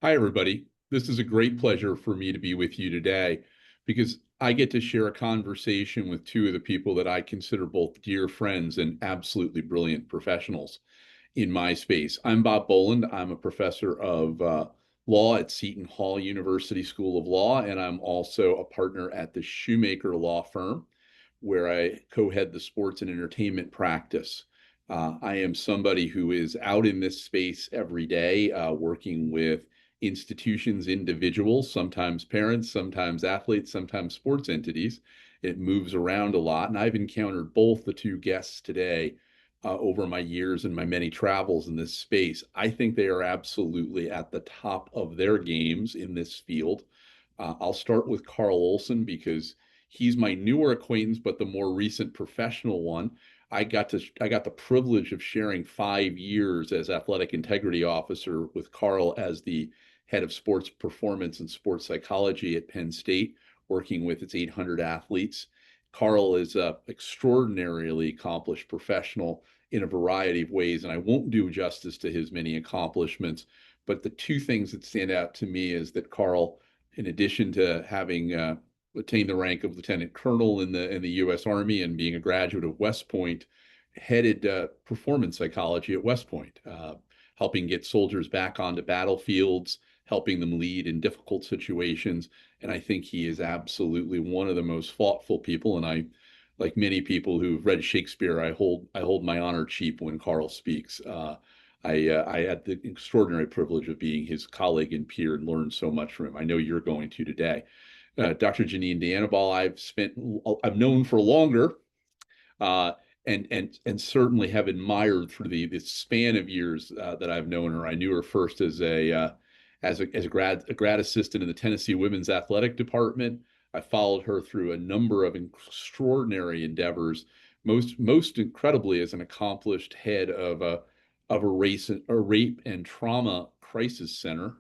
Hi, everybody. This is a great pleasure for me to be with you today because I get to share a conversation with two of the people that I consider both dear friends and absolutely brilliant professionals in my space. I'm Bob Boland. I'm a professor of law at Seton Hall University School of Law, and I'm also a partner at the Shoemaker Law Firm, where I co-head the sports and entertainment practice. I am somebody who is out in this space every day, working with institutions, individuals, sometimes parents, sometimes athletes, sometimes sports entities. It moves around a lot. And I've encountered both the two guests today over my years and my many travels in this space. I think they are absolutely at the top of their games in this field. I'll start with Carl Ohlson because he's my newer acquaintance, but the more recent professional one. I got the privilege of sharing 5 years as athletic integrity officer with Carl as the head of sports performance and sports psychology at Penn State, working with its 800 athletes. Carl is an extraordinarily accomplished professional in a variety of ways, and I won't do justice to his many accomplishments. But the two things that stand out to me is that Carl, in addition to having attained the rank of lieutenant colonel in the U.S. Army and being a graduate of West Point, headed performance psychology at West Point, helping get soldiers back onto battlefields, helping them lead in difficult situations. And I think he is absolutely one of the most thoughtful people. And I, like many people who've read Shakespeare, I hold my honor cheap when Carl speaks. I had the extraordinary privilege of being his colleague and peer and learned so much from him. I know you're going to today. Dr. Janine D'Anniballe, I've known for longer, uh, and certainly have admired for the span of years that I've known her. I knew her first as a grad assistant in the Tennessee Women's Athletic Department. I followed her through a number of extraordinary endeavors, most incredibly as an accomplished head of a rape and trauma crisis center,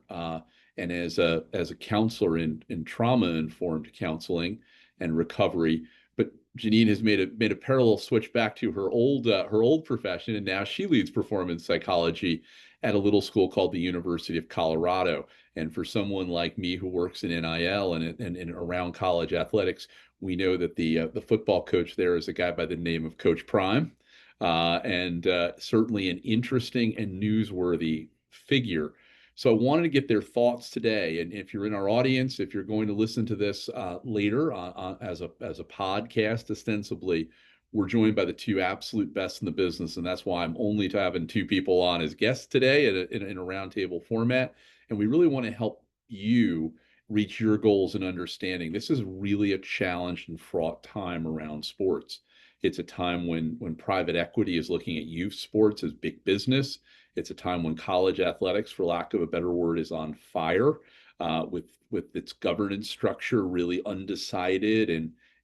and as a counselor in trauma informed counseling and recovery. But Janine has made a parallel switch back to her old profession, and now she leads performance psychology at a little school called the University of Colorado. And for someone like me who works in NIL and around college athletics, we know that the football coach there is a guy by the name of Coach Prime, and certainly an interesting and newsworthy figure. So I wanted to get their thoughts today. And if you're in our audience, if you're going to listen to this later as a podcast, ostensibly, we're joined by the two absolute best in the business, and that's why I'm only having two people on as guests today in a roundtable format. And we really want to help you reach your goals and understanding. This is really a challenged and fraught time around sports. It's a time when private equity is looking at youth sports as big business. It's a time when college athletics, for lack of a better word, is on fire, with its governance structure really undecided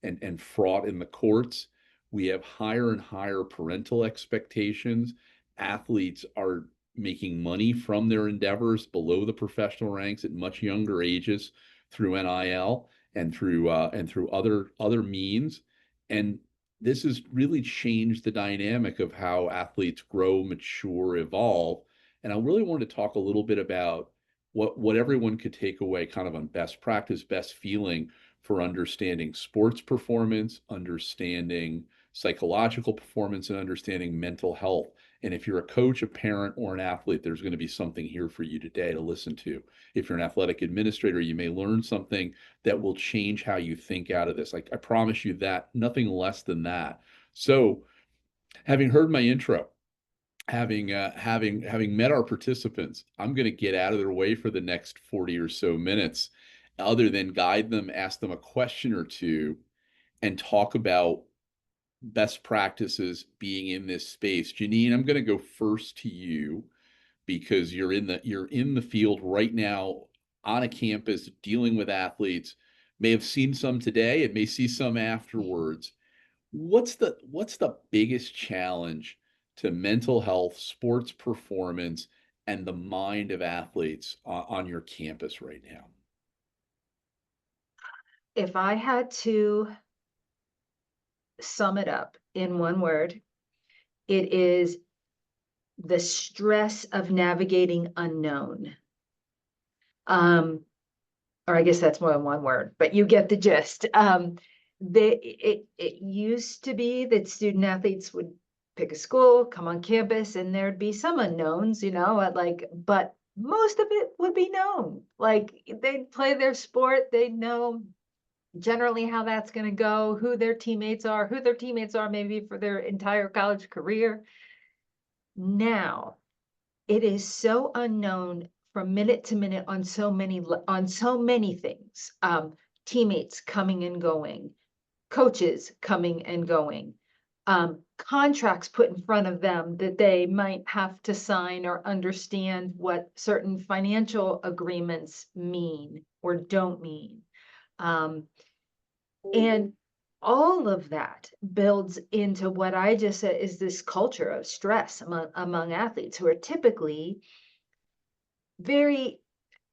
and fraught in the courts. We have higher and higher parental expectations. Athletes are making money from their endeavors below the professional ranks at much younger ages through NIL and through other means. And this has really changed the dynamic of how athletes grow, mature, evolve. And I really wanted to talk a little bit about what everyone could take away kind of on best practice, best feeling for understanding sports performance, understanding psychological performance, and understanding mental health. And if you're a coach, a parent, or an athlete, there's going to be something here for you today to listen to. If you're an athletic administrator, you may learn something that will change how you think out of this. Like I promise you that, nothing less than that. So, having heard my intro, having met our participants, I'm going to get out of their way for the next 40 or so minutes, other than guide them, ask them a question or two, and talk about best practices being in this space. Janine, I'm going to go first to you because you're in the field right now on a campus dealing with athletes. May have seen some today and may see some afterwards. What's the biggest challenge to mental health, sports performance, and the mind of athletes on your campus right now? If I had to sum it up in one word, it is the stress of navigating unknown. Or I guess that's more than one word, but you get the gist. It used to be that student athletes would pick a school, come on campus, and there'd be some unknowns, but most of it would be known. Like they'd play their sport, they'd know generally how that's going to go, who their teammates are, maybe for their entire college career. Now, it is so unknown from minute to minute on so many things. Teammates coming and going, coaches coming and going, contracts put in front of them that they might have to sign or understand what certain financial agreements mean or don't mean. And all of that builds into what I just said is this culture of stress among athletes who are typically very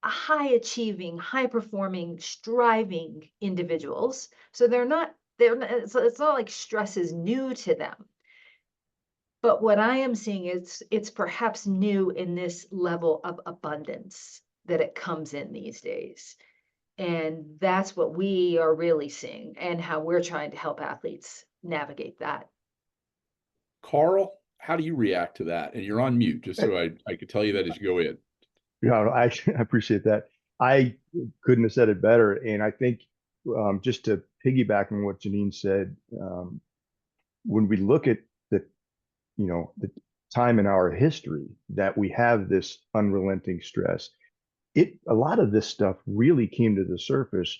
high achieving, high performing, striving individuals. So it's not like stress is new to them. But what I am seeing is it's perhaps new in this level of abundance that it comes in these days. And that's what we are really seeing and how we're trying to help athletes navigate that. Carl, how do you react to that? And you're on mute, just so I could tell you that as you go in. Yeah, I appreciate that. I couldn't have said it better. And I think just to piggyback on what Janine said, when we look at the time in our history that we have this unrelenting stress, a lot of this stuff really came to the surface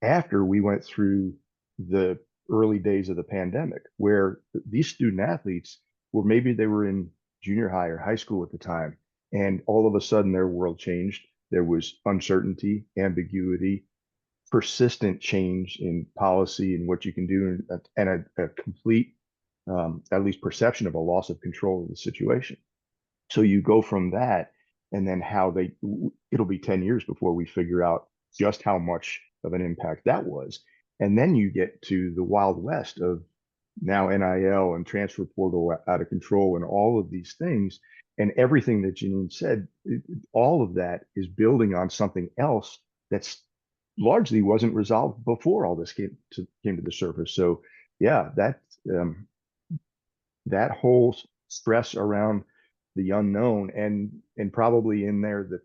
after we went through the early days of the pandemic, where these student athletes maybe they were in junior high or high school at the time, and all of a sudden their world changed. There was uncertainty, ambiguity, persistent change in policy and what you can do, and a complete, at least perception of a loss of control of the situation. So you go from that, and then it'll be 10 years before we figure out just how much of an impact that was. And then you get to the Wild West of now NIL and transfer portal out of control and all of these things. And everything that Janine said, all of that is building on something else that's largely wasn't resolved before all this came to the surface. So yeah, that whole stress around the unknown, and probably in there the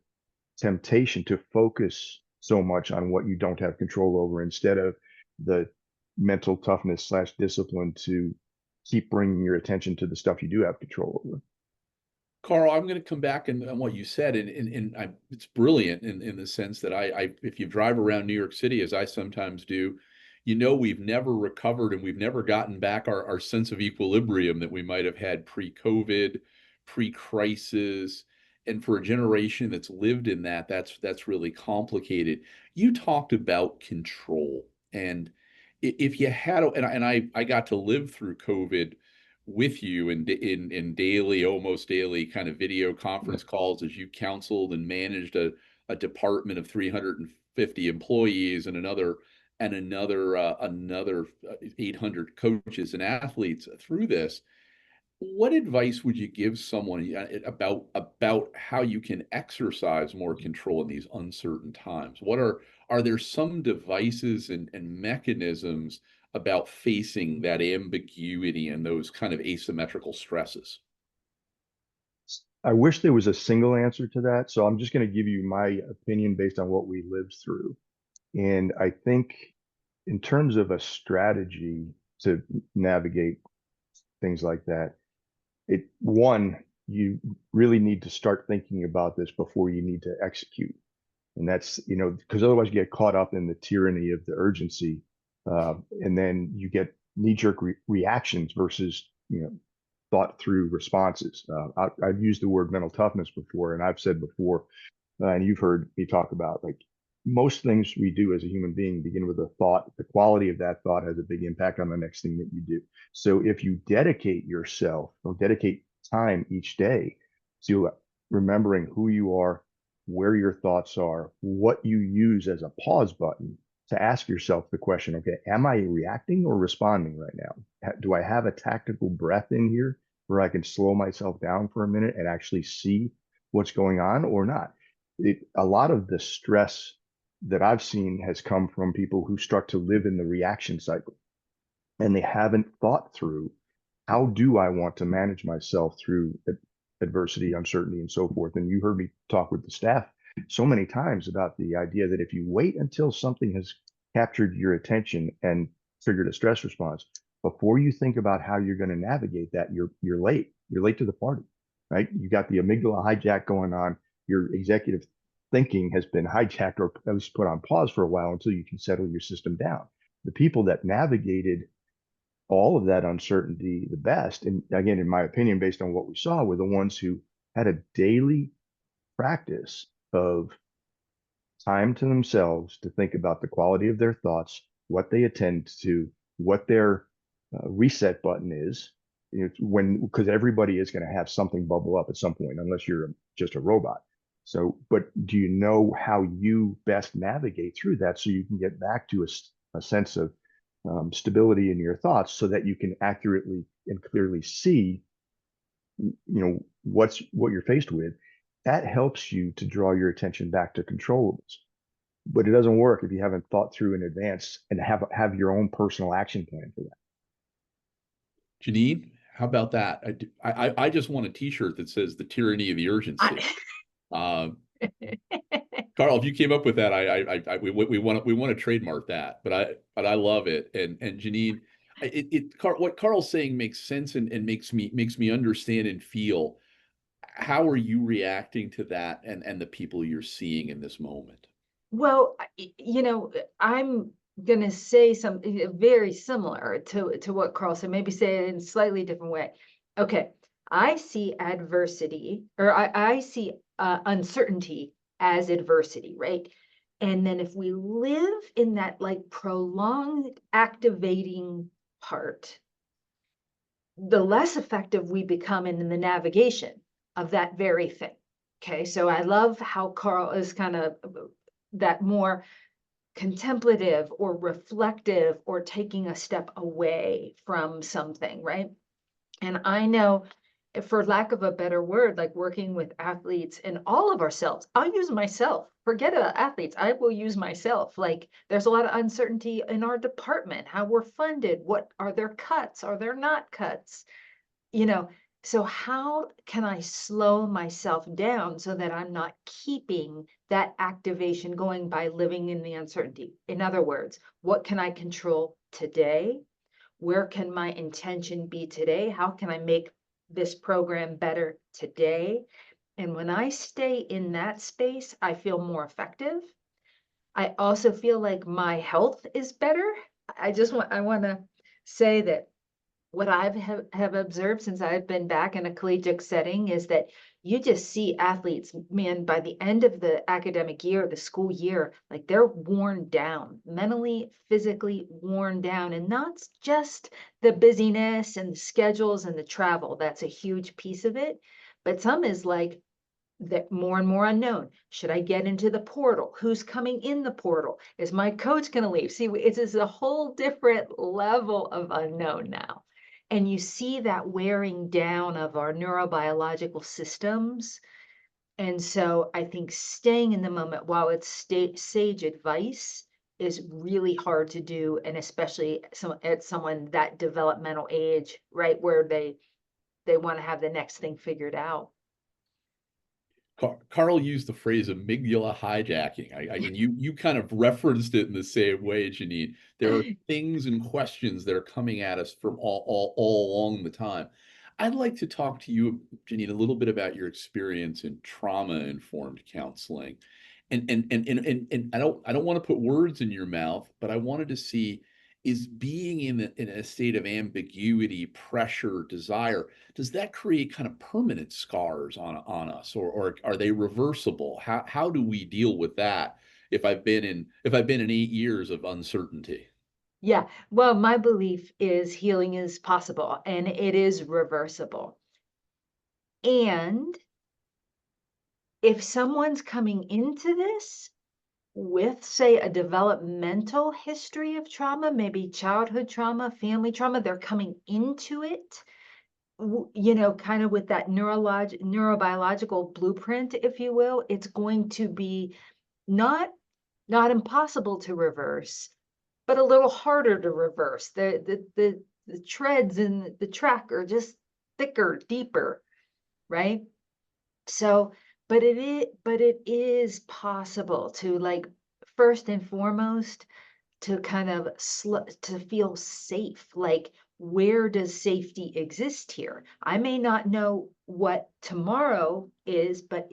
temptation to focus so much on what you don't have control over instead of the mental toughness / discipline to keep bringing your attention to the stuff you do have control over. Carl, I'm going to come back on what you said, it's brilliant in the sense that if you drive around New York City, as I sometimes do, we've never recovered and we've never gotten back our sense of equilibrium that we might have had pre-COVID, pre-crisis. And for a generation that's lived in that's really complicated. You talked about control, and if you had, and I got to live through COVID with you in daily, almost daily kind of video conference calls as you counseled and managed a department of 350 employees and another 800 coaches and athletes through this. What advice would you give someone about how you can exercise more control in these uncertain times? Are there some devices and mechanisms about facing that ambiguity and those kind of asymmetrical stresses? I wish there was a single answer to that. So I'm just going to give you my opinion based on what we lived through. And I think in terms of a strategy to navigate things like that, you really need to start thinking about this before you need to execute. And that's, because otherwise you get caught up in the tyranny of the urgency. And then you get knee-jerk reactions versus, thought through responses. I've used the word mental toughness before, and I've said before, and you've heard me talk about, like, most things we do as a human being begin with a thought. The quality of that thought has a big impact on the next thing that you do. So if you dedicate yourself or dedicate time each day to remembering who you are, where your thoughts are, what you use as a pause button to ask yourself the question, okay, am I reacting or responding right now? Do I have a tactical breath in here where I can slow myself down for a minute and actually see what's going on or not? a lot of the stress that I've seen has come from people who start to live in the reaction cycle, and they haven't thought through, how do I want to manage myself through adversity, uncertainty, and so forth. And you heard me talk with the staff so many times about the idea that if you wait until something has captured your attention and triggered a stress response, before you think about how you're going to navigate that, you're late. You're late to the party, right? You got the amygdala hijack going on. Your executive thinking has been hijacked or at least put on pause for a while until you can settle your system down. The people that navigated all of that uncertainty the best, and again, in my opinion, based on what we saw, were the ones who had a daily practice of time to themselves to think about the quality of their thoughts, what they attend to, what their reset button is. When, because everybody is going to have something bubble up at some point, unless you're just a robot. So, but do you know how you best navigate through that so you can get back to a sense of stability in your thoughts, so that you can accurately and clearly see, what you're faced with? That helps you to draw your attention back to controllables. But it doesn't work if you haven't thought through in advance and have your own personal action plan for that. Janine, how about that? I just want a T-shirt that says "The Tyranny of the Urgency." Um, Carl, if you came up with that, we want to trademark that. But I love it. And Janine, what Carl's saying makes sense and makes me understand and feel. How are you reacting to that and the people you're seeing in this moment? Well, I'm going to say something very similar to what Carl said, maybe say it in a slightly different way. Okay, I see adversity, or I see uncertainty as adversity, right? And then if we live in that like prolonged activating part, the less effective we become in the navigation of that very thing. Okay, so I love how Carl is kind of that more contemplative or reflective or taking a step away from something, right? And I know, for lack of a better word, like working with athletes and all of ourselves, I'll use myself. Forget about athletes, I will use myself. Like there's a lot of uncertainty in our department, how we're funded, what are there cuts, are there not cuts? you know, so how can I slow myself down so that I'm not keeping that activation going by living in the uncertainty? In other words, what can I control today? Where can my intention be today? How can I make this program better today? And when I stay in that space, I feel more effective. I also feel like my health is better. I want to say that what have observed since I've been back in a collegiate setting is that you just see athletes, man, by the end of the academic year, the school year, like they're worn down, mentally, physically worn down. And not just the busyness and the schedules and the travel. That's a huge piece of it. But some is like that more and more unknown. Should I get into the portal? Who's coming in the portal? Is my coach going to leave? See, it's a whole different level of unknown now. And you see that wearing down of our neurobiological systems. And so I think staying in the moment, while it's sage advice, is really hard to do. And especially at someone that developmental age, right, where they want to have the next thing figured out. Carl used the phrase amygdala hijacking, and you kind of referenced it in the same way, Janine. There are things and questions that are coming at us from all along the time. I'd like to talk to you, Janine, a little bit about your experience in trauma-informed counseling. And I don't want to put words in your mouth, but I wanted to see, is being in a state of ambiguity, pressure, desire, does that create kind of permanent scars on us, or are they reversible? How do we deal with that if I've been in 8 years of uncertainty? Yeah, well, my belief is healing is possible and it is reversible. And if someone's coming into this with, say, a developmental history of trauma, maybe childhood trauma, family trauma, they're coming into it, you know, kind of with that neurobiological blueprint, if you will, it's going to be not impossible to reverse, but a little harder to reverse. The treads in the track are just thicker, deeper, right? So, but it is possible to, like, first and foremost, to kind of to feel safe. Like, where does safety exist here? I may not know what tomorrow is, but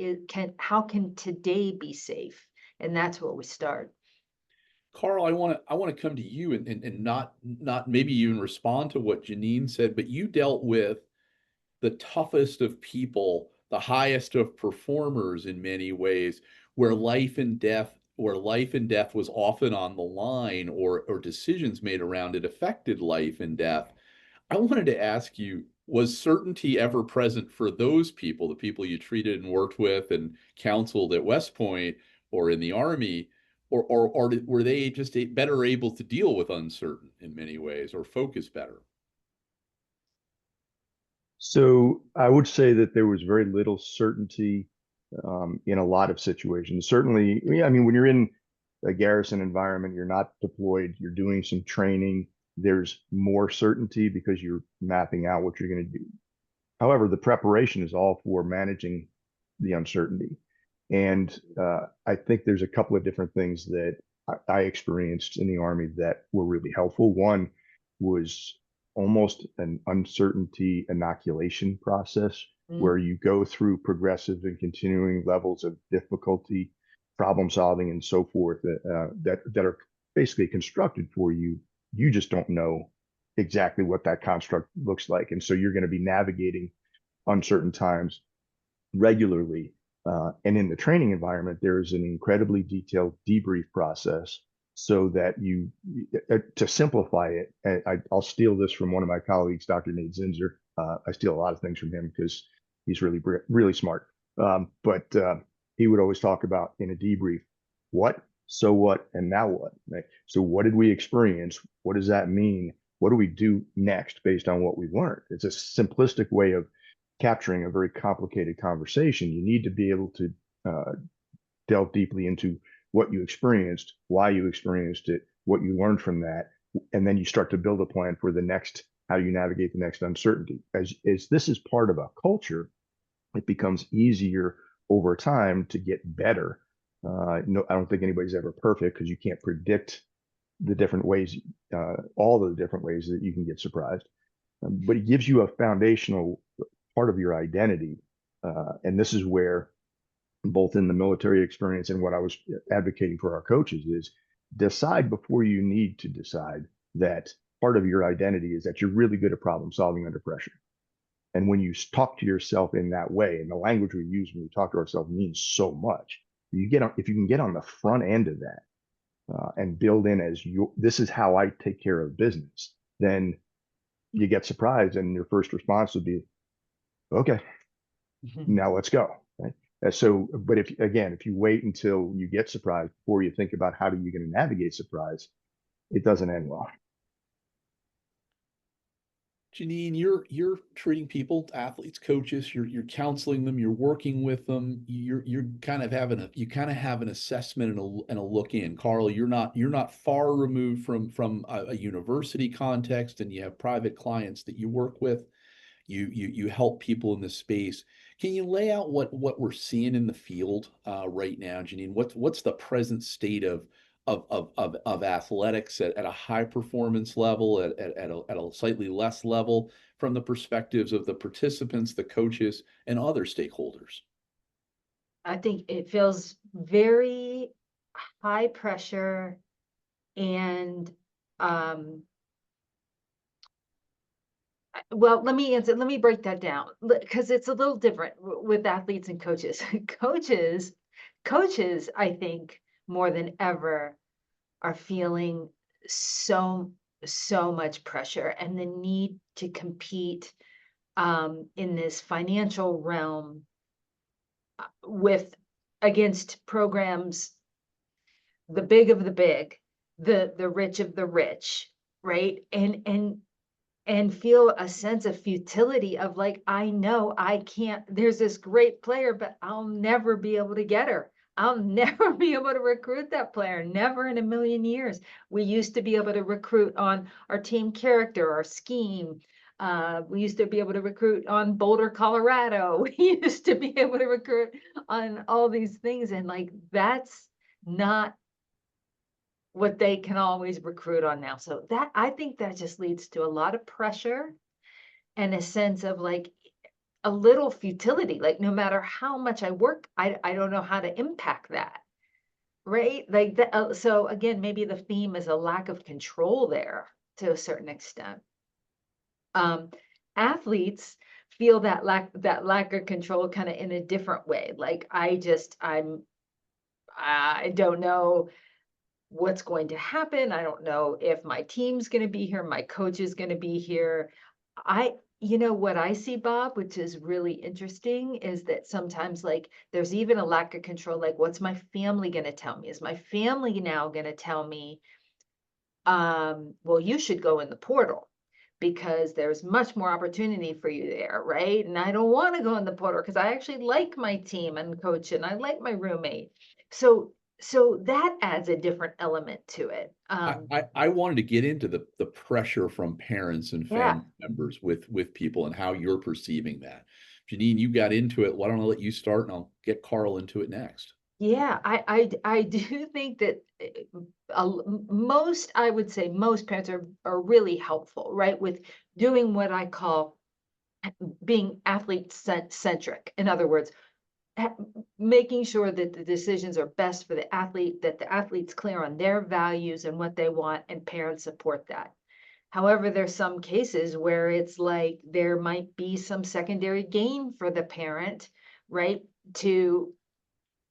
how can today be safe? And that's where we start. Carl, I want to come to you and not maybe even respond to what Janine said, but you dealt with the toughest of people, the highest of performers in many ways, where life and death was often on the line, or decisions made around it affected life and death. I wanted to ask you, was certainty ever present for those people, the people you treated and worked with and counseled at West Point or in the Army, or were they just better able to deal with uncertain in many ways, or focus better? So I would say that there was very little certainty in a lot of situations. Certainly, yeah, I mean, when you're in a garrison environment, you're not deployed, you're doing some training, there's more certainty because you're mapping out what you're going to do. However, the preparation is all for managing the uncertainty. And I think there's a couple of different things that I experienced in the Army that were really helpful. One was almost an uncertainty inoculation process Mm. where you go through progressive and continuing levels of difficulty, problem solving, and so forth that are basically constructed for you. You just don't know exactly what that construct looks like, and so you're going to be navigating uncertain times regularly. And in the training environment, there is an incredibly detailed debrief process so that to simplify it, I'll steal this from one of my colleagues, Dr. Nate Zinser. I steal a lot of things from him because he's really smart. But he would always talk about in a debrief, what, so what, and now what? Right? So what did we experience? What does that mean? What do we do next based on what we've learned? It's a simplistic way of capturing a very complicated conversation. You need to be able to delve deeply into what you experienced, why you experienced it, what you learned from that, and then you start to build a plan for the next, how you navigate the next uncertainty. As this is part of a culture, it becomes easier over time to get better. No, I don't think anybody's ever perfect because you can't predict the different ways, all of the different ways that you can get surprised. But it gives you a foundational part of your identity. And this is where, both in the military experience and what I was advocating for our coaches, is decide before you need to decide that part of your identity is that you're really good at problem solving under pressure. And when you talk to yourself in that way, and the language we use when we talk to ourselves means so much, if you can get on the front end of that and build in as this is how I take care of business, then you get surprised and your first response would be, okay, now let's go. Right? So, but if you wait until you get surprised before you think about how are you going to navigate surprise, it doesn't end well. Janine, you're treating people, athletes, coaches, you're counseling them, you're working with them, you're kind of have an assessment and a look in. Carl, you're not far removed from a university context, and you have private clients that you work with. You help people in this space. Can you lay out what we're seeing in the field right now, Janine? What's the present state of athletics at a high performance level, at a slightly less level, from the perspectives of the participants, the coaches, and other stakeholders? I think it feels very high pressure and um well, let me break that down because it's a little different with athletes and coaches. Coaches, I think, more than ever, are feeling so much pressure and the need to compete in this financial realm with against programs, the big of the big, the rich of the rich, right? And and feel a sense of futility of like, I know I can't, there's this great player, but I'll never be able to get her. I'll never be able to recruit that player, never in a million years. We used to be able to recruit on our team character, our scheme. We used to be able to recruit on Boulder, Colorado. We used to be able to recruit on all these things. And like, that's not what they can always recruit on now. So that, I think that just leads to a lot of pressure and a sense of like a little futility. Like no matter how much I work, I don't know how to impact that. Right? Like that. So again, maybe the theme is a lack of control there to a certain extent. Athletes feel that lack of control kind of in a different way. Like I don't know what's going to happen. I don't know if my team's going to be here, my coach is going to be here. What I see, Bob, which is really interesting, is that sometimes like there's even a lack of control. Like, what's my family going to tell me? Is my family now going to tell me, well, you should go in the portal because there's much more opportunity for you there, right? And I don't want to go in the portal because I actually like my team and coach and I like my roommate. So that adds a different element to it. I wanted to get into the pressure from parents and Yeah. family members with people and how you're perceiving that. Janine, you got into it. Why don't I let you start and I'll get Carl into it next. Yeah, I do think that I would say most parents are really helpful, right? With doing what I call being athlete centric. In other words, making sure that the decisions are best for the athlete, that the athlete's clear on their values and what they want, and parents support that. However, there's some cases where it's like there might be some secondary gain for the parent, right? To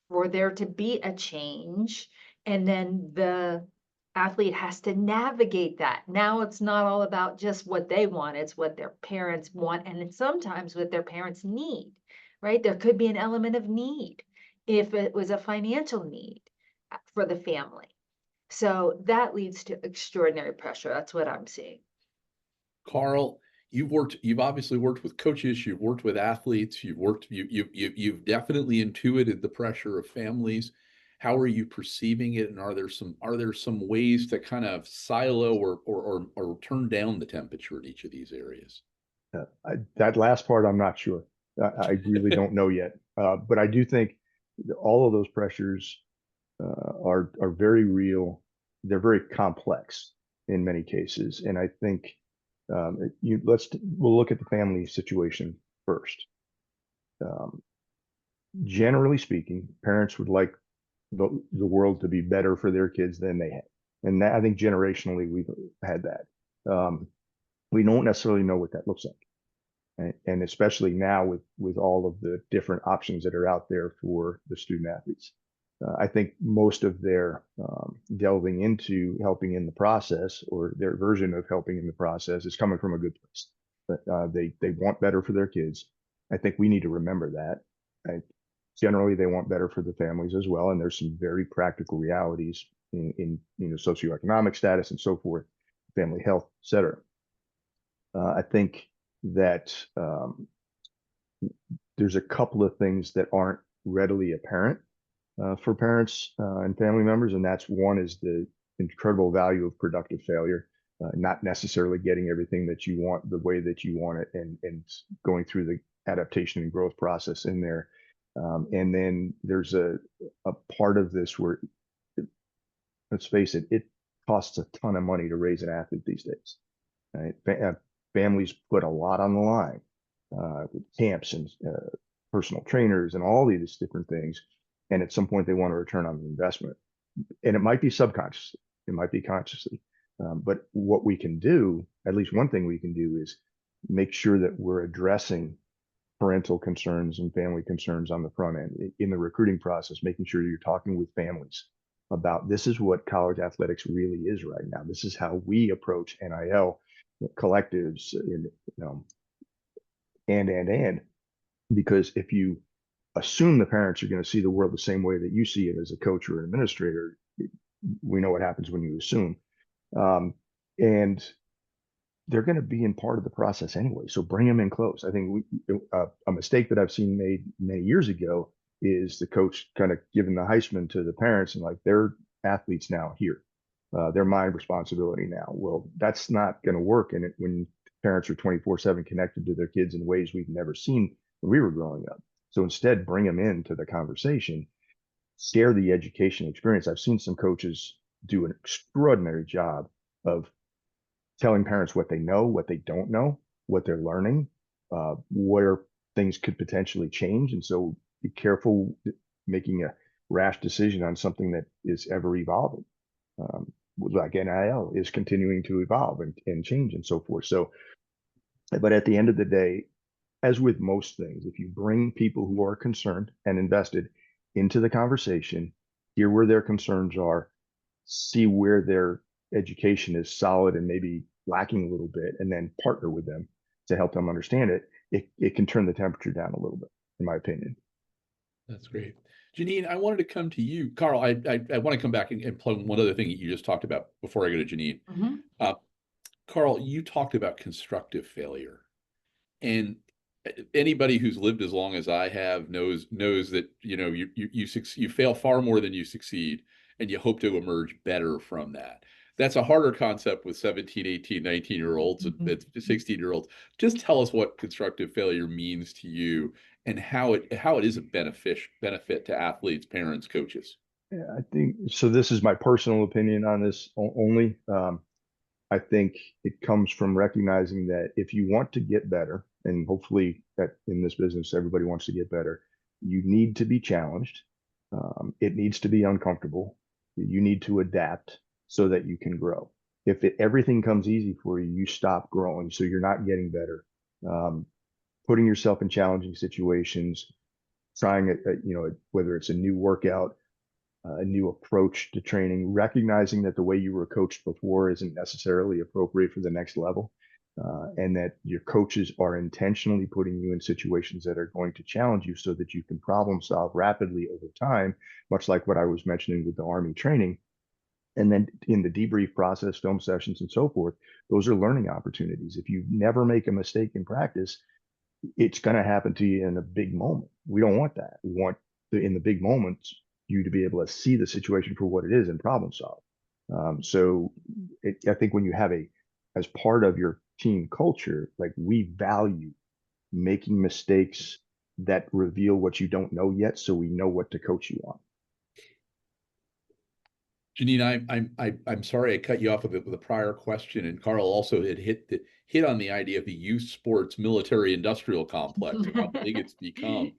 For there to be a change, and then the athlete has to navigate that. Now it's not all about just what they want, it's what their parents want, and it's sometimes what their parents need, right? There could be an element of need if it was a financial need for the family. So that leads to extraordinary pressure. That's what I'm seeing. Carl, you've obviously worked with coaches, you've worked with athletes, you've definitely intuited the pressure of families. How are you perceiving it? And are there some ways to kind of silo or turn down the temperature in each of these areas? That last part, I'm not sure. I really don't know yet. But I do think all of those pressures are very real. They're very complex in many cases, and I think we'll look at the family situation first. Generally speaking, parents would like the world to be better for their kids than they had, and that, I think generationally we've had that. We don't necessarily know what that looks like. And especially now with all of the different options that are out there for the student athletes. I think most of their delving into helping in the process, or their version of helping in the process, is coming from a good place. But they want better for their kids. I think we need to remember that. Generally, they want better for the families as well, and there's some very practical realities in socioeconomic status and so forth, family health, et cetera. I think that there's a couple of things that aren't readily apparent for parents and family members, and that's one is the incredible value of productive failure, not necessarily getting everything that you want the way that you want it, and going through the adaptation and growth process in there. And then there's a part of this where, let's face it, it costs a ton of money to raise an athlete these days. Right? Families put a lot on the line with camps and personal trainers and all these different things. And at some point, they want a return on the investment. And it might be subconsciously, it might be consciously. But what we can do, at least one thing we can do, is make sure that we're addressing parental concerns and family concerns on the front end in the recruiting process, making sure you're talking with families about this is what college athletics really is right now. This is how we approach NIL collectives, and because if you assume the parents are going to see the world the same way that you see it as a coach or an administrator, we know what happens when you assume. And they're going to be in part of the process anyway. So bring them in close. I think a mistake that I've seen made many years ago is the coach kind of giving the Heisman to the parents and like, they're athletes now here. They're my responsibility now. Well, that's not going to work. And when parents are 24/7 connected to their kids in ways we've never seen when we were growing up. So instead, bring them into the conversation, share the education experience. I've seen some coaches do an extraordinary job of telling parents what they know, what they don't know, what they're learning, where things could potentially change. And so be careful making a rash decision on something that is ever evolving. Like NIL is continuing to evolve and change and so forth. So, but at the end of the day, as with most things, if you bring people who are concerned and invested into the conversation, hear where their concerns are, see where their education is solid and maybe lacking a little bit, and then partner with them to help them understand it, it can turn the temperature down a little bit, in my opinion. That's great. Janine, I wanted to come to you. Carl, I want to come back and plug one other thing that you just talked about before I go to Janine. Uh, Carl, you talked about constructive failure. And anybody who's lived as long as I have knows that, you know, you fail far more than you succeed, and you hope to emerge better from that. That's a harder concept with 17, 18, 19-year-olds and 16-year-olds. Just tell us what constructive failure means to you and how it is a benefit to athletes, parents, coaches. Yeah, I think so. This is my personal opinion on this only. I think it comes from recognizing that if you want to get better, and hopefully that in this business, everybody wants to get better, you need to be challenged. It needs to be uncomfortable. You need to adapt so that you can grow. If everything comes easy for you, you stop growing. So you're not getting better. Putting yourself in challenging situations, trying it, whether it's a new workout, a new approach to training, recognizing that the way you were coached before isn't necessarily appropriate for the next level, and that your coaches are intentionally putting you in situations that are going to challenge you so that you can problem solve rapidly over time, much like what I was mentioning with the Army training. And then in the debrief process, film sessions, and so forth, those are learning opportunities. If you never make a mistake in practice, it's going to happen to you in a big moment. We don't want that. We want in the big moments, you to be able to see the situation for what it is and problem solve. I think when you have as part of your team culture, like we value making mistakes that reveal what you don't know yet, so we know what to coach you on. Janine, I'm sorry I cut you off with a prior question, and Carl also had hit on the idea of the youth sports military industrial complex and how big it's become.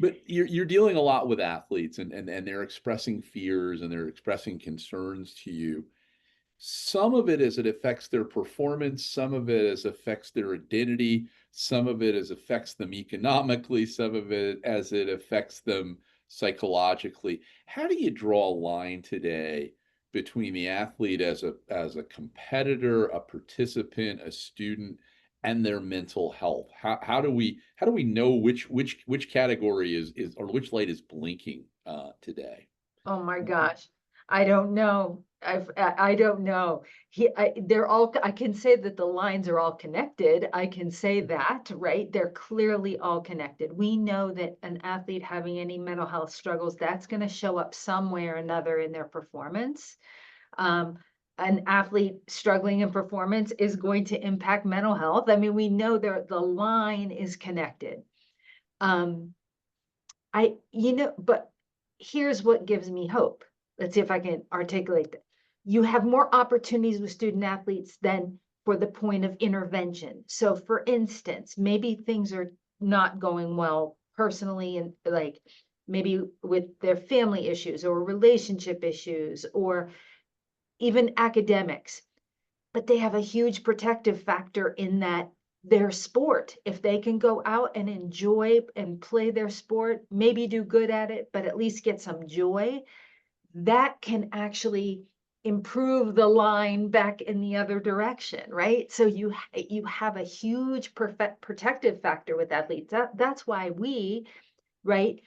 But you're dealing a lot with athletes, and they're expressing fears and they're expressing concerns to you. Some of it as it affects their performance, some of it as affects their identity, some of it as affects them economically, some of it as it affects them psychologically. How do you draw a line today between the athlete as a competitor, a participant, a student, and their mental health? How do we know which category is or which light is blinking today? Oh my gosh, I don't know. I don't know. I can say that the lines are all connected. I can say that, right? They're clearly all connected. We know that an athlete having any mental health struggles, that's going to show up some way or another in their performance. An athlete struggling in performance is going to impact mental health. I mean, we know the line is connected. But here's what gives me hope. Let's see if I can articulate that. You have more opportunities with student athletes than for the point of intervention. So for instance, maybe things are not going well personally, and like maybe with their family issues or relationship issues or even academics, but they have a huge protective factor in that their sport. If they can go out and enjoy and play their sport, maybe do good at it, but at least get some joy, that can actually improve the line back in the other direction, right? So you have a huge protective factor with athletes. That's why right?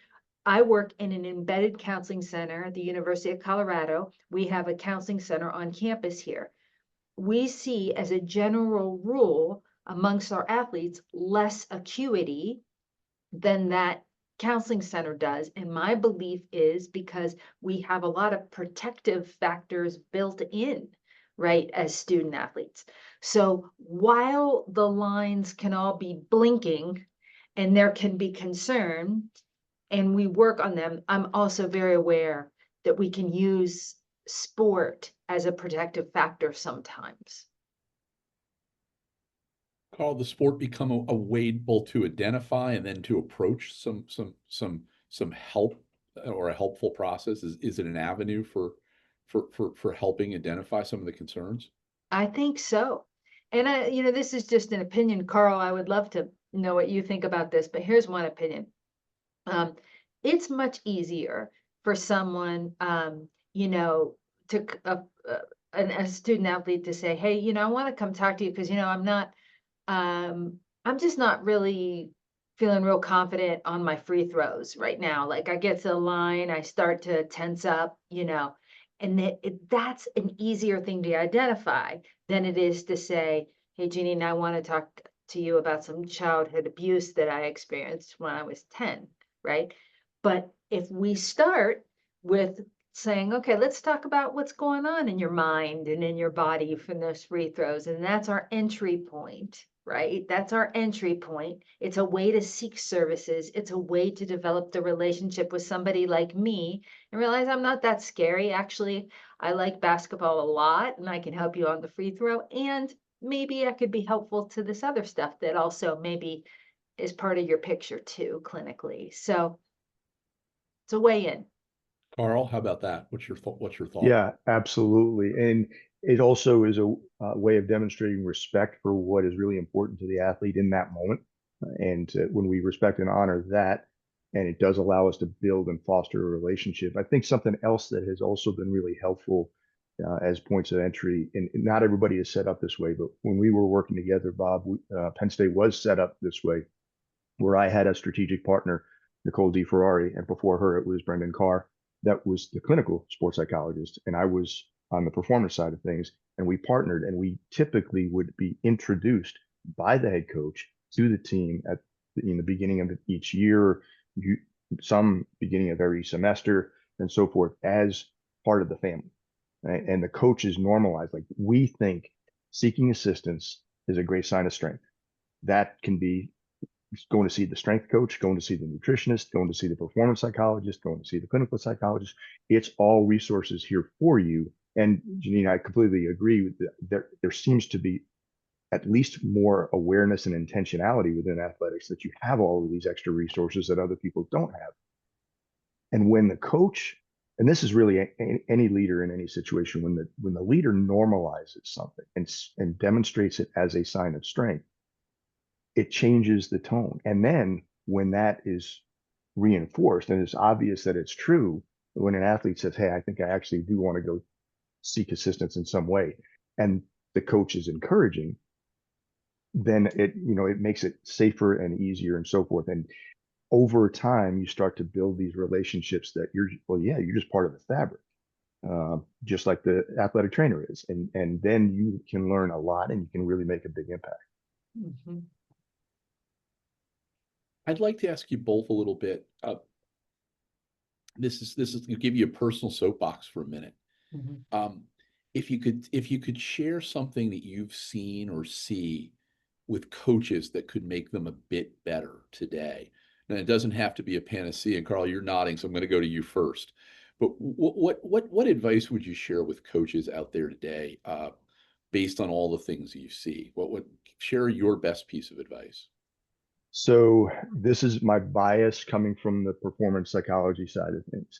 I work in an embedded counseling center at the University of Colorado. We have a counseling center on campus here. we see as a general rule amongst our athletes less acuity than that counseling center does. And my belief is because we have a lot of protective factors built in, right, as student athletes. So while the lines can all be blinking and there can be concern and we work on them, I'm also very aware that we can use sport as a protective factor sometimes. Carl, the sport become a way both to identify and then to approach some help or a helpful process? Is it an avenue for helping identify some of the concerns? I think so. And this is just an opinion, Carl. I would love to know what you think about this, but here's one opinion. Um, it's much easier for someone, to a student athlete to say, hey, I want to come talk to you because, I'm just not really feeling real confident on my free throws right now. Like I get to the line, I start to tense up, and that's an easier thing to identify than it is to say, hey, Janine, I want to talk to you about some childhood abuse that I experienced when I was 10, right? But if we start with saying, okay, let's talk about what's going on in your mind and in your body from those free throws. And that's our entry point, right? That's our entry point. It's a way to seek services. It's a way to develop the relationship with somebody like me and realize I'm not that scary. Actually, I like basketball a lot and I can help you on the free throw. And maybe I could be helpful to this other stuff that also maybe is part of your picture too, clinically. So it's a way in. Carl, how about that? What's your thought? Yeah, absolutely. And it also is a way of demonstrating respect for what is really important to the athlete in that moment. And when we respect and honor that, and it does allow us to build and foster a relationship. I think something else that has also been really helpful as points of entry, and not everybody is set up this way, but when we were working together, Bob, Penn State was set up this way, where I had a strategic partner, Nicole DeFerrari, and before her it was Brendan Carr, that was the clinical sports psychologist, and I was on the performance side of things. And we partnered, and we typically would be introduced by the head coach to the team in the beginning of each year, some beginning of every semester, and so forth, as part of the family. Right? And the coach is normalized. Like we think seeking assistance is a great sign of strength. That can be going to see the strength coach, going to see the nutritionist, going to see the performance psychologist, going to see the clinical psychologist. It's all resources here for you. And Janine, I completely agree with that. There seems to be at least more awareness and intentionality within athletics that you have all of these extra resources that other people don't have. And when the coach, and this is really any leader in any situation, when the leader normalizes something and demonstrates it as a sign of strength, it changes the tone. And then when that is reinforced and it's obvious that it's true, when an athlete says, hey, I think I actually do want to go seek assistance in some way, and the coach is encouraging, then it makes it safer and easier and so forth. And over time, you start to build these relationships that you're just part of the fabric, just like the athletic trainer is. And then you can learn a lot and you can really make a big impact. Mm-hmm. I'd like to ask you both a little bit. This is to give you a personal soapbox for a minute. Mm-hmm. If you could share something that you've seen or see with coaches that could make them a bit better today. And it doesn't have to be a panacea. And Carl, you're nodding, so I'm going to go to you first. But what advice would you share with coaches out there today, based on all the things you see? What would share your best piece of advice? So this is my bias coming from the performance psychology side of things.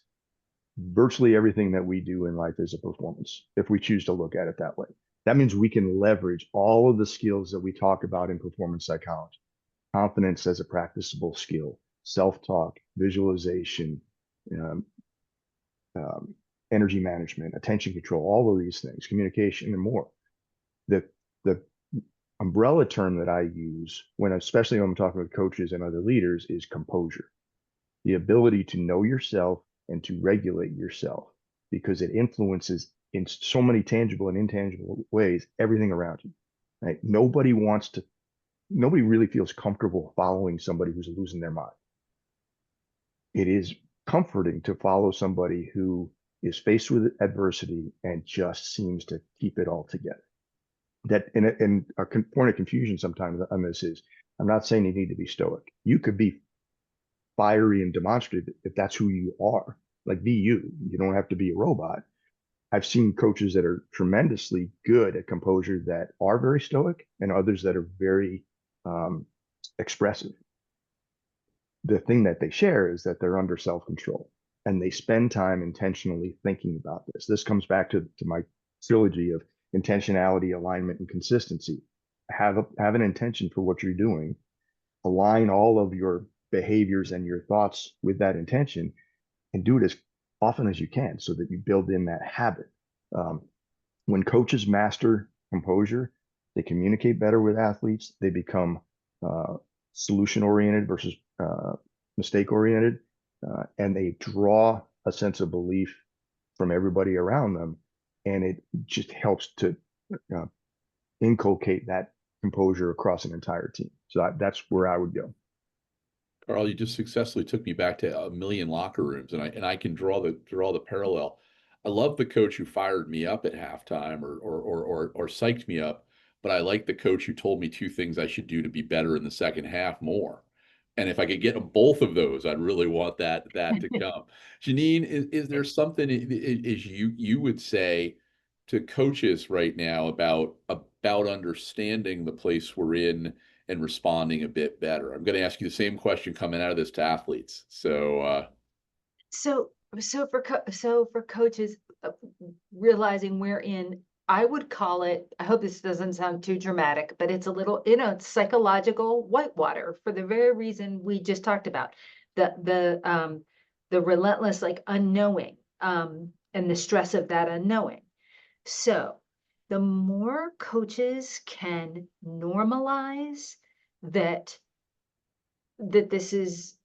Virtually everything that we do in life is a performance, if we choose to look at it that way. That means we can leverage all of the skills that we talk about in performance psychology. Confidence as a practicable skill, self-talk, visualization, um, energy management, attention control, all of these things, communication, and more. The umbrella term that I use especially when I'm talking with coaches and other leaders, is composure. The ability to know yourself and to regulate yourself, because it influences in so many tangible and intangible ways, everything around you. Right? Nobody really feels comfortable following somebody who's losing their mind. It is comforting to follow somebody who is faced with adversity and just seems to keep it all together. That and a point of confusion sometimes on this is, I'm not saying you need to be stoic. You could be fiery and demonstrative if that's who you are. Like, be you. You don't have to be a robot. I've seen coaches that are tremendously good at composure that are very stoic, and others that are very expressive. The thing that they share is that they're under self-control and they spend time intentionally thinking about this. This comes back to my trilogy of intentionality, alignment, and consistency. Have an intention for what you're doing. Align all of your behaviors and your thoughts with that intention, and do it as often as you can so that you build in that habit. When coaches master composure, they communicate better with athletes. They become solution oriented versus mistake oriented, and they draw a sense of belief from everybody around them, and it just helps to inculcate that composure across an entire team. So that's where I would go. Carl, you just successfully took me back to a million locker rooms, and I can draw the parallel. I love the coach who fired me up at halftime or psyched me up, but I like the coach who told me two things I should do to be better in the second half more. And if I could get both of those, I'd really want that to come. Janine, is there something as you would say to coaches right now about understanding the place we're in and responding a bit better? I'm going to ask you the same question coming out of this to athletes. So for coaches, realizing we're in, I would call it, I hope this doesn't sound too dramatic, but it's a little, it's psychological whitewater for the very reason we just talked about. The relentless like unknowing, and the stress of that unknowing. So the more coaches can normalize that this is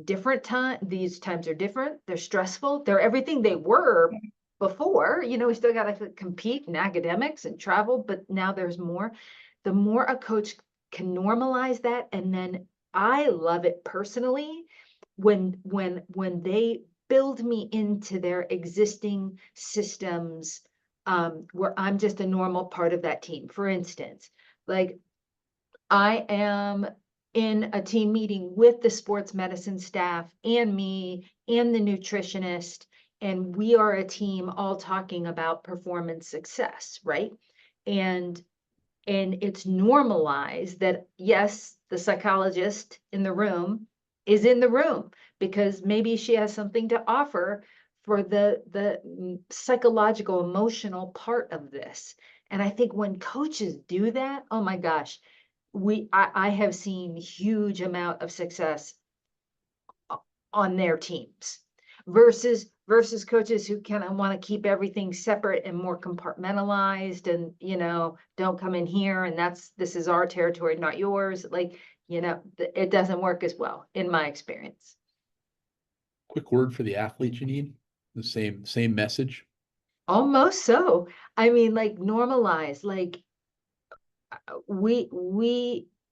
different time, these times are different, they're stressful, they're everything they were before. We still got to compete in academics and travel, but now there's more. The more a coach can normalize that, and then I love it personally when they build me into their existing systems, where I'm just a normal part of that team. For instance, like I am in a team meeting with the sports medicine staff and me and the nutritionist, and we are a team all talking about performance success, right? And it's normalized that, yes, the psychologist in the room is in the room because maybe she has something to offer for the psychological, emotional part of this. And I think when coaches do that, oh my gosh, I have seen huge amount of success on their teams versus coaches who kind of want to keep everything separate and more compartmentalized, and don't come in here, and this is our territory, not yours. Like, it doesn't work as well in my experience. Quick word for the athlete, Janine. The same message. Almost so. I mean, like, normalize, like, we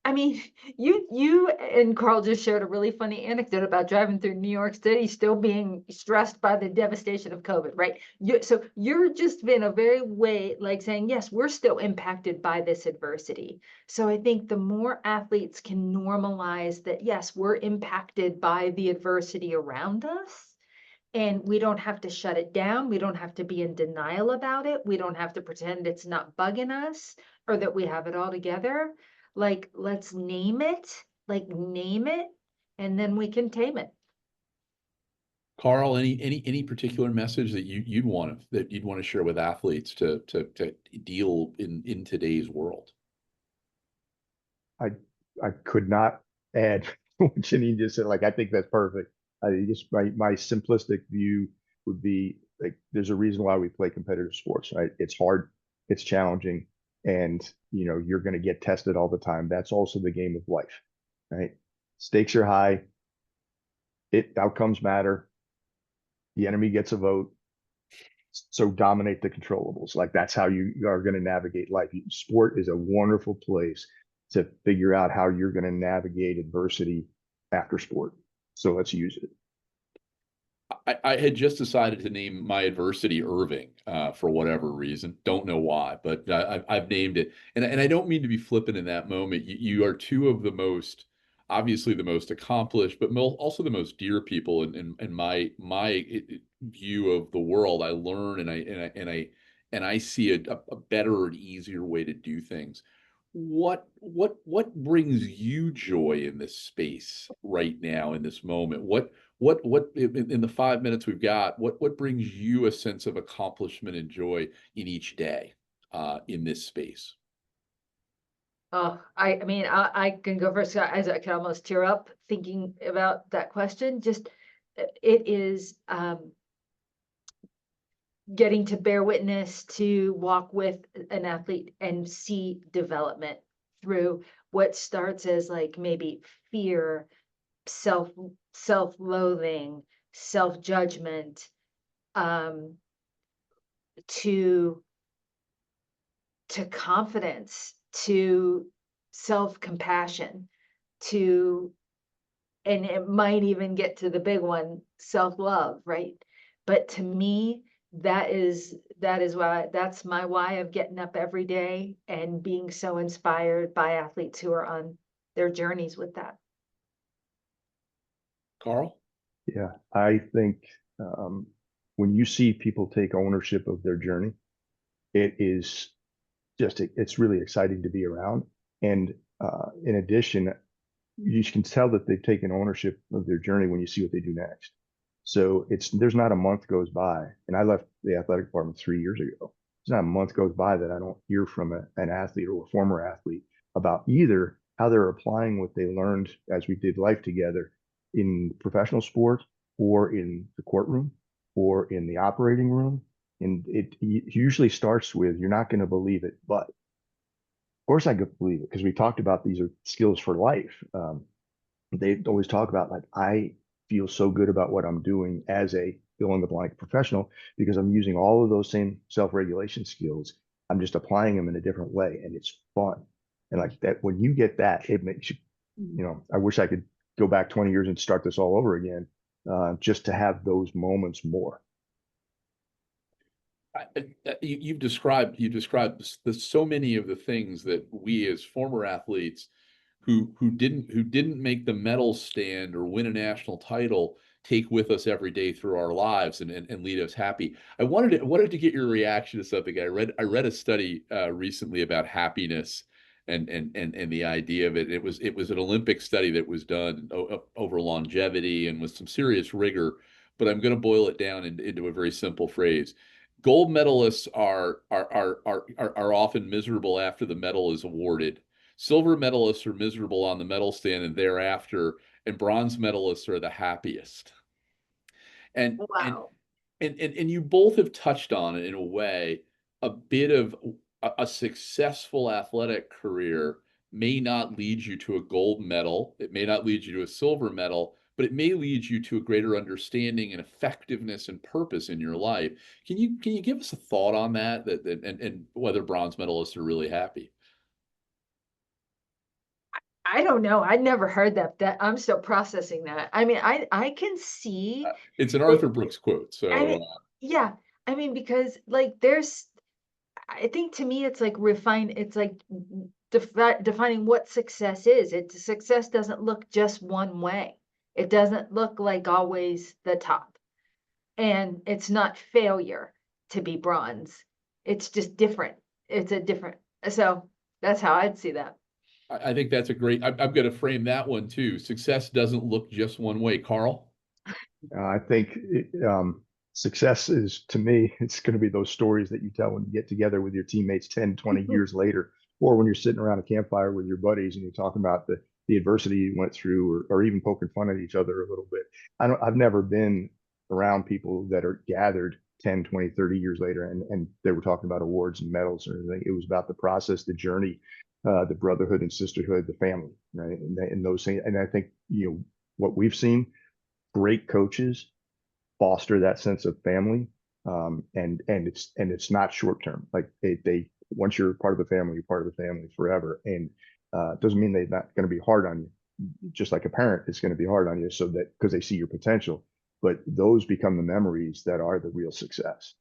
I mean, you and Carl just shared a really funny anecdote about driving through New York City, still being stressed by the devastation of COVID, right? So you're just been a very way like saying, yes, we're still impacted by this adversity. So I think the more athletes can normalize that, yes, we're impacted by the adversity around us, and we don't have to shut it down. We don't have to be in denial about it. We don't have to pretend it's not bugging us or that we have it all together. Like, let's name it, and then we can tame it. Carl, any particular message that you'd want to share with athletes to deal in today's world? I could not add what Janine just said. Like, I think that's perfect. I just my simplistic view would be like, there's a reason why we play competitive sports, right? It's hard, it's challenging, and you're going to get tested all the time. That's also the game of life, right? Stakes are high. Outcomes matter. The enemy gets a vote. So dominate the controllables. Like that's how you are going to navigate life. Sport is a wonderful place to figure out how you're going to navigate adversity after sport. So let's use it. I had just decided to name my adversity Irving for whatever reason. Don't know why, but I've named it. And I don't mean to be flippant in that moment. You are two of the most, obviously the most accomplished, but also the most dear people in my view of the world. I learn and I see a better and easier way to do things. What brings you joy in this space right now in this moment? What in the 5 minutes we've got, what brings you a sense of accomplishment and joy in each day in this space? Oh, I mean, I can go first. As I can almost tear up thinking about that question. Just it is getting to bear witness, to walk with an athlete and see development through what starts as like maybe fear, self self-loathing, self-judgment, um, to confidence, to self-compassion, to, and it might even get to the big one, self-love, right? But to me, that is why, that's my why of getting up every day and being so inspired by athletes who are on their journeys with that. Carl? Yeah, I think when you see people take ownership of their journey, it is just it's really exciting to be around. And in addition, you can tell that they've taken ownership of their journey when you see what they do next. So there's not a month goes by, and I left the athletic department 3 years ago. There's not a month goes by that I don't hear from an athlete or a former athlete about either how they're applying what they learned as we did life together in professional sport or in the courtroom or in the operating room. And it usually starts with, you're not going to believe it, but of course I could believe it because we talked about these are skills for life. They always talk about like, I feel so good about what I'm doing as a fill in the blank professional because I'm using all of those same self-regulation skills. I'm just applying them in a different way and it's fun. And like that, when you get that, it makes you, I wish I could go back 20 years and start this all over again, just to have those moments more. You've described so many of the things that we as former athletes who didn't make the medal stand or win a national title take with us every day through our lives and lead us happy. I wanted to get your reaction to something. I read a study recently about happiness and the idea of it. It was an Olympic study that was done over longevity and with some serious rigor. But I'm going to boil it down into a very simple phrase. Gold medalists are often miserable after the medal is awarded. Silver medalists are miserable on the medal stand and thereafter, and bronze medalists are the happiest. And and Wow. and you both have touched on it in a way. A bit of a successful athletic career may not lead you to a gold medal. It may not lead you to a silver medal, but it may lead you to a greater understanding and effectiveness and purpose in your life. Can you give us a thought on that? And whether bronze medalists are really happy? I don't know. I never heard that. That I'm still processing that. I mean, I can see It's an it. Arthur Brooks quote. I So mean, yeah. I mean, because like there's, I think to me it's like refine. It's like defining what success is. It success doesn't look just one way. It doesn't look like always the top, and it's not failure to be bronze. It's just different. It's a different. So that's how I'd see that. I think that's a great. I'm going to frame that one too. Success doesn't look just one way. Carl? I think success is, to me, it's going to be those stories that you tell when you get together with your teammates 10, 20 years later, or when you're sitting around a campfire with your buddies and you're talking about the adversity you went through, or even poking fun at each other a little bit. I've never been around people that are gathered 10, 20, 30 years later and they were talking about awards and medals or anything. It was about the process, the journey, the brotherhood and sisterhood, the family, right? And those things. And I think, what we've seen, great coaches foster that sense of family it's not short term. Like they once you're part of the family, you're part of the family forever. And doesn't mean they're not going to be hard on you. Just like a parent is going to be hard on you, so that because they see your potential. But those become the memories that are the real success.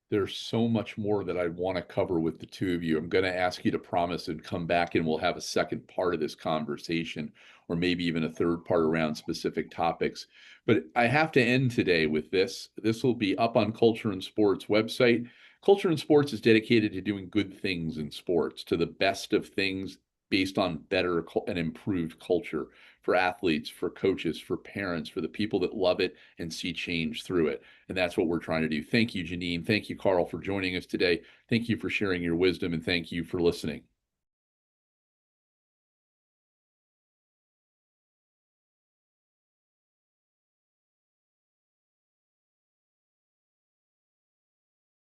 There's so much more that I want to cover with the two of you. I'm going to ask you to promise and come back, and we'll have a second part of this conversation, or maybe even a third part around specific topics. But I have to end today with this. This will be up on Culture and Sports website. Culture and Sports is dedicated to doing good things in sports, to the best of things based on better and improved culture for athletes, for coaches, for parents, for the people that love it and see change through it. And that's what we're trying to do. Thank you, Janine. Thank you, Carl, for joining us today. Thank you for sharing your wisdom, and thank you for listening.